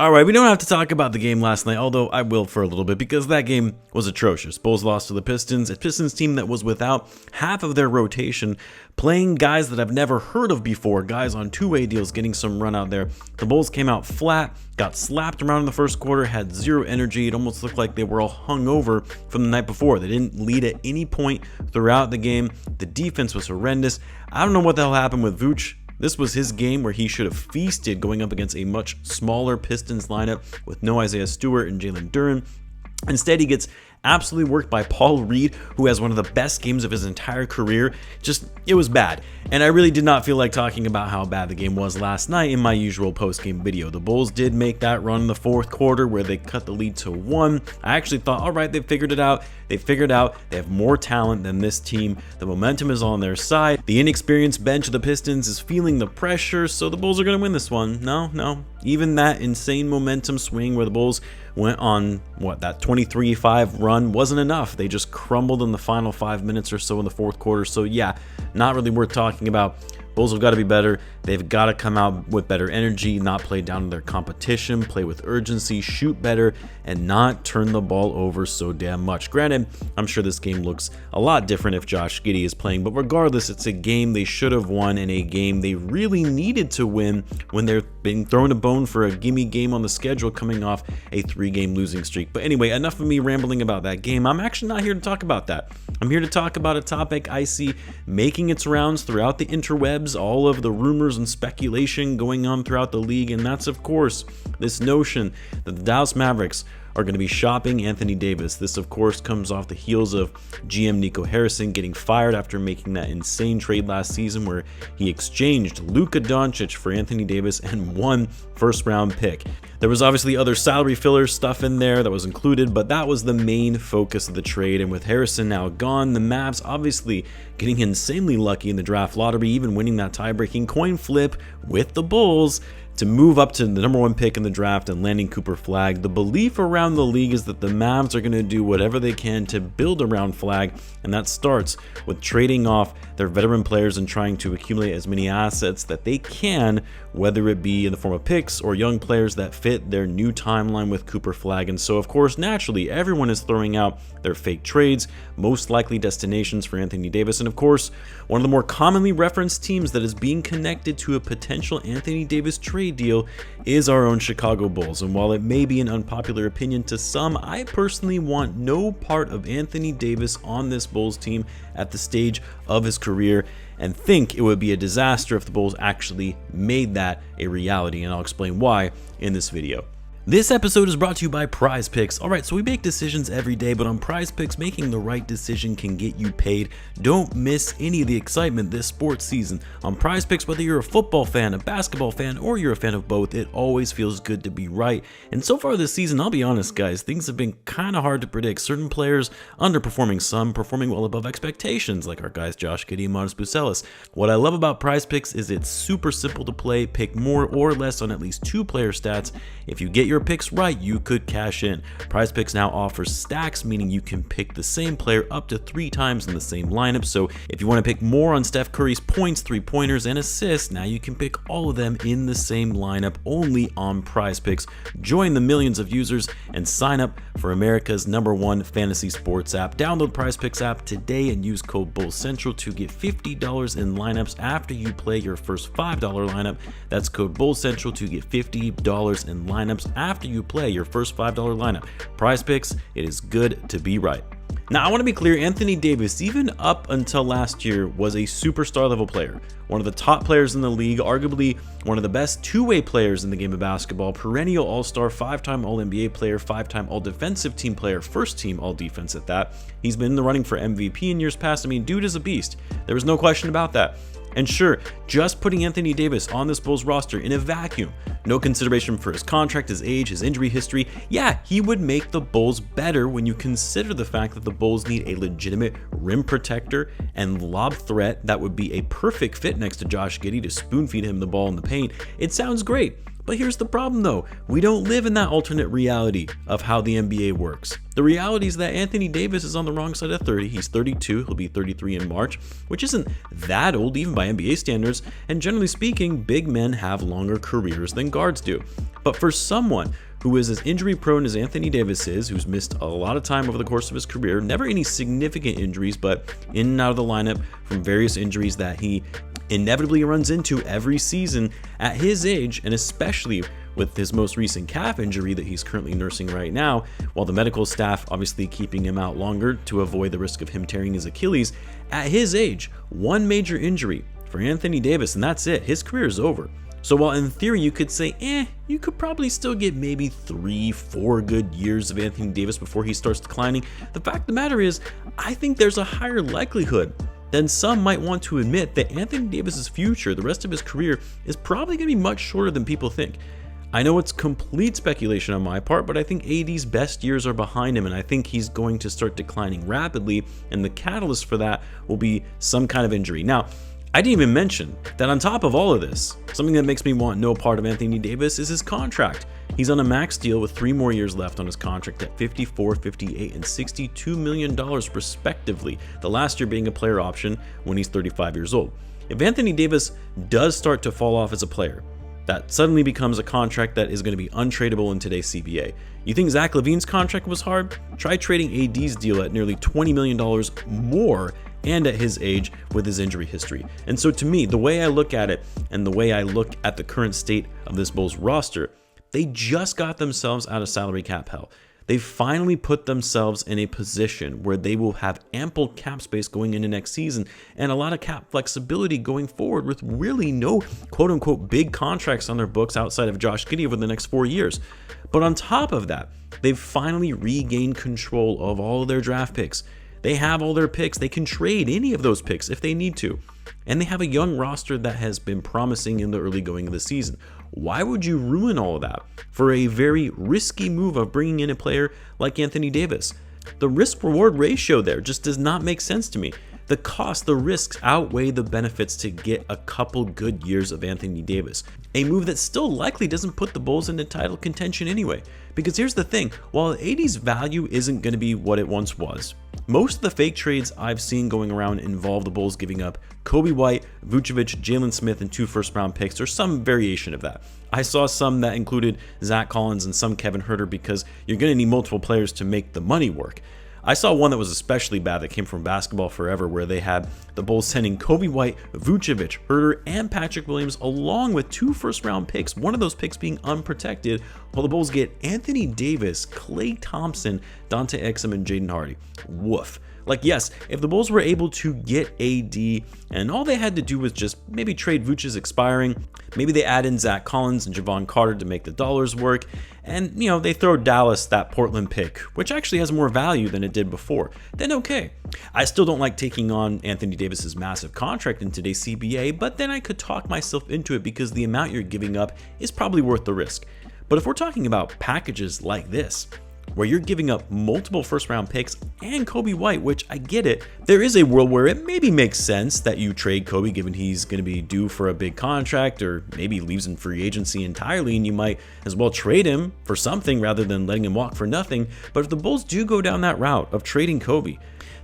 Alright, we don't have to talk about the game last night, although I will for a little bit, because that game was atrocious. Bulls lost to the Pistons, a Pistons team that was without half of their rotation, playing guys that I've never heard of before, guys on two-way deals getting some run out there. The Bulls came out flat, got slapped around in the first quarter, had zero energy. It almost looked like they were all hungover from the night before. They didn't lead at any point throughout the game. The defense was horrendous. I don't know what the hell happened with Vooch. This was his game where he should have feasted going up against a much smaller Pistons lineup with no Isaiah Stewart and Jalen Duren. Instead, he gets absolutely worked by Paul Reed, who has one of the best games of his entire career. It was bad. And I really did not feel like talking about how bad the game was last night in my usual post-game video. The Bulls did make that run in the fourth quarter where they cut the lead to 1. I actually thought, all right, they figured it out. They have more talent than this team. The momentum is on their side. The inexperienced bench of the Pistons is feeling the pressure, so the Bulls are going to win this one. No. Even that insane momentum swing where the Bulls went on, that 23-5 run wasn't enough. They just crumbled in the final 5 minutes or so in the fourth quarter. So yeah, not really worth talking about. Bulls have got to be better. They've got to come out with better energy, not play down to their competition, play with urgency, shoot better, and not turn the ball over so damn much. Granted, I'm sure this game looks a lot different if Josh Giddey is playing, but regardless, it's a game they should have won and a game they really needed to win when they're being thrown a bone for a gimme game on the schedule coming off a 3-game losing streak. But anyway, enough of me rambling about that game. I'm actually not here to talk about that. I'm here to talk about a topic I see making its rounds throughout the interwebs, all of the rumors and speculation going on throughout the league, and that's of course this notion that the Dallas Mavericks are going to be shopping Anthony Davis. This of course comes off the heels of GM Nico Harrison getting fired after making that insane trade last season where he exchanged Luka Doncic for Anthony Davis and 1 first-round pick. There was obviously other salary filler stuff in there that was included, but that was the main focus of the trade. And with Harrison now gone, the Mavs obviously getting insanely lucky in the draft lottery, even winning that tie-breaking coin flip with the Bulls to move up to the number 1 pick in the draft and landing Cooper Flagg. The belief around the league is that the Mavs are going to do whatever they can to build around Flagg, and that starts with trading off their veteran players and trying to accumulate as many assets that they can, whether it be in the form of picks or young players that fit their new timeline with Cooper Flagg. And so of course, naturally, everyone is throwing out their fake trades, most likely destinations for Anthony Davis. And of course, one of the more commonly referenced teams that is being connected to a potential Anthony Davis trade deal is our own Chicago Bulls. And while it may be an unpopular opinion to some, I personally want no part of Anthony Davis on this Bulls team at the stage of his career, and think it would be a disaster if the Bulls actually made that a reality, and I'll explain why in this video. This episode is brought to you by Prize Picks. Alright, so we make decisions every day, but on Prize Picks, making the right decision can get you paid. Don't miss any of the excitement this sports season. On Prize Picks, whether you're a football fan, a basketball fan, or you're a fan of both, it always feels good to be right. And so far this season, I'll be honest guys, things have been kind of hard to predict. Certain players underperforming, some performing well above expectations, like our guys Josh Giddey and Matas Buzelis. What I love about Prize Picks is it's super simple to play. Pick more or less on at least 2 player stats. If you get your picks right, you could cash in. Prize Picks now offers stacks, meaning you can pick the same player up to 3 times in the same lineup. So if you want to pick more on Steph Curry's points, 3-pointers, and assists, now you can pick all of them in the same lineup only on Prize Picks. Join the millions of users and sign up for America's #1 fantasy sports app. Download Prize Picks app today and use code BULLCENTRAL to get $50 in lineups after you play your first $5 lineup. That's code BULLCENTRAL to get $50 in lineups after you play your first $5 lineup. Prize Picks, it is good to be right. Now, I want to be clear, Anthony Davis, even up until last year, was a superstar level player. One of the top players in the league, arguably one of the best two-way players in the game of basketball, perennial all-star, 5-time All-NBA player, 5-time All-Defensive Team player, first-team All-Defense at that. He's been in the running for MVP in years past. I mean, dude is a beast. There was no question about that. And sure, just putting Anthony Davis on this Bulls roster in a vacuum, no consideration for his contract, his age, his injury history, yeah, he would make the Bulls better when you consider the fact that the Bulls need a legitimate rim protector and lob threat that would be a perfect fit next to Josh Giddey to spoon feed him the ball in the paint. It sounds great. But here's the problem though, we don't live in that alternate reality of how the NBA works. The reality is that Anthony Davis is on the wrong side of 30, he's 32, he'll be 33 in March, which isn't that old even by NBA standards, and generally speaking, big men have longer careers than guards do. But for someone who is as injury prone as Anthony Davis is, who's missed a lot of time over the course of his career, never any significant injuries, but in and out of the lineup from various injuries that he inevitably runs into every season at his age, and especially with his most recent calf injury that he's currently nursing right now, while the medical staff obviously keeping him out longer to avoid the risk of him tearing his Achilles. At his age, one major injury for Anthony Davis, and that's it. His career is over. So while in theory you could say, you could probably still get maybe 3-4 good years of Anthony Davis before he starts declining, the fact of the matter is, I think there's a higher likelihood than some might want to admit that Anthony Davis's future, the rest of his career, is probably going to be much shorter than people think. I know it's complete speculation on my part, but I think AD's best years are behind him, and I think he's going to start declining rapidly, and the catalyst for that will be some kind of injury. Now, I didn't even mention that on top of all of this, something that makes me want no part of Anthony Davis is his contract. He's on a max deal with 3 more years left on his contract at $54, $58, and $62 million respectively, the last year being a player option when he's 35 years old. If Anthony Davis does start to fall off as a player, that suddenly becomes a contract that is going to be untradeable in today's CBA. You think Zach LaVine's contract was hard? Try trading AD's deal at nearly $20 million more and at his age with his injury history. And so to me, the way I look at it and the way I look at the current state of this Bulls roster, they just got themselves out of salary cap hell. They finally put themselves in a position where they will have ample cap space going into next season and a lot of cap flexibility going forward with really no quote-unquote big contracts on their books outside of Josh Giddey over the next 4 years. But on top of that, they've finally regained control of all of their draft picks. They have all their picks. They can trade any of those picks if they need to. And they have a young roster that has been promising in the early going of the season. Why would you ruin all of that for a very risky move of bringing in a player like Anthony Davis? The risk-reward ratio there just does not make sense to me. The cost, the risks outweigh the benefits to get a couple good years of Anthony Davis. A move that still likely doesn't put the Bulls into title contention anyway. Because here's the thing, while AD's value isn't going to be what it once was, most of the fake trades I've seen going around involve the Bulls giving up Coby White, Vucevic, Jalen Smith, and 2 first-round picks, or some variation of that. I saw some that included Zach Collins and some Kevin Huerter because you're going to need multiple players to make the money work. I saw one that was especially bad that came from Basketball Forever where they had the Bulls sending Coby White, Vucevic, Huerter, and Patrick Williams along with 2 first-round picks, one of those picks being unprotected, while the Bulls get Anthony Davis, Klay Thompson, Dante Exum, and Jaden Hardy. Woof. Like, yes, if the Bulls were able to get AD and all they had to do was just maybe trade Vucevic's expiring, maybe they add in Zach Collins and Javon Carter to make the dollars work, and, they throw Dallas that Portland pick, which actually has more value than it did before, then okay. I still don't like taking on Anthony Davis's massive contract in today's CBA, but then I could talk myself into it because the amount you're giving up is probably worth the risk. But if we're talking about packages like this, where you're giving up multiple first-round picks and Coby White, which I get it, there is a world where it maybe makes sense that you trade Coby given he's going to be due for a big contract or maybe leaves in free agency entirely and you might as well trade him for something rather than letting him walk for nothing. But if the Bulls do go down that route of trading Coby,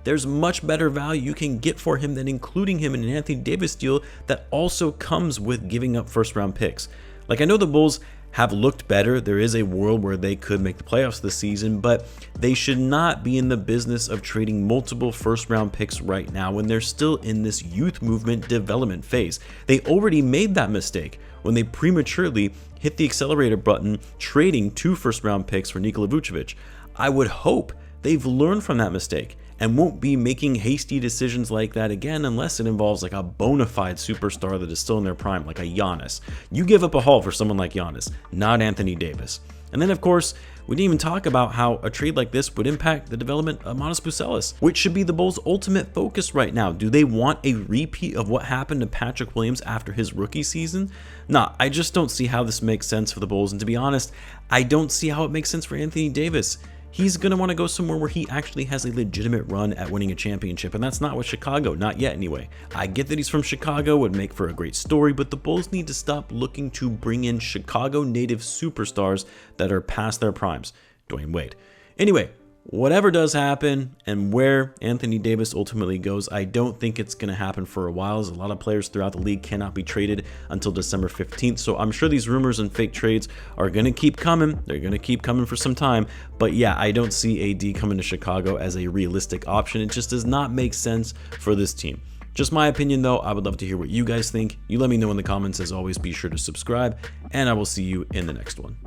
there's much better value you can get for him than including him in an Anthony Davis deal that also comes with giving up first-round picks. Like, I know the Bulls have looked better. There is a world where they could make the playoffs this season, but they should not be in the business of trading multiple first-round picks right now when they're still in this youth movement development phase. They already made that mistake when they prematurely hit the accelerator button, trading 2 first-round picks for Nikola Vucevic. I would hope they've learned from that mistake and won't be making hasty decisions like that again unless it involves like a bona fide superstar that is still in their prime, like a Giannis. You give up a haul for someone like Giannis, not Anthony Davis. And then, of course, we didn't even talk about how a trade like this would impact the development of Matas Buzelis, which should be the Bulls' ultimate focus right now. Do they want a repeat of what happened to Patrick Williams after his rookie season? Nah, I just don't see how this makes sense for the Bulls. And to be honest, I don't see how it makes sense for Anthony Davis. he's going to want to go somewhere where he actually has a legitimate run at winning a championship, and that's not with Chicago, not yet anyway. I get that he's from Chicago, would make for a great story, but the Bulls need to stop looking to bring in Chicago native superstars that are past their primes. Dwayne Wade. Anyway, whatever does happen and where Anthony Davis ultimately goes, I don't think it's going to happen for a while, as a lot of players throughout the league cannot be traded until December 15th. So I'm sure these rumors and fake trades are going to keep coming. They're going to keep coming for some time. But yeah, I don't see AD coming to Chicago as a realistic option. It just does not make sense for this team. Just my opinion though. I would love to hear what you guys think. You let me know in the comments. As always, be sure to subscribe, and I will see you in the next one.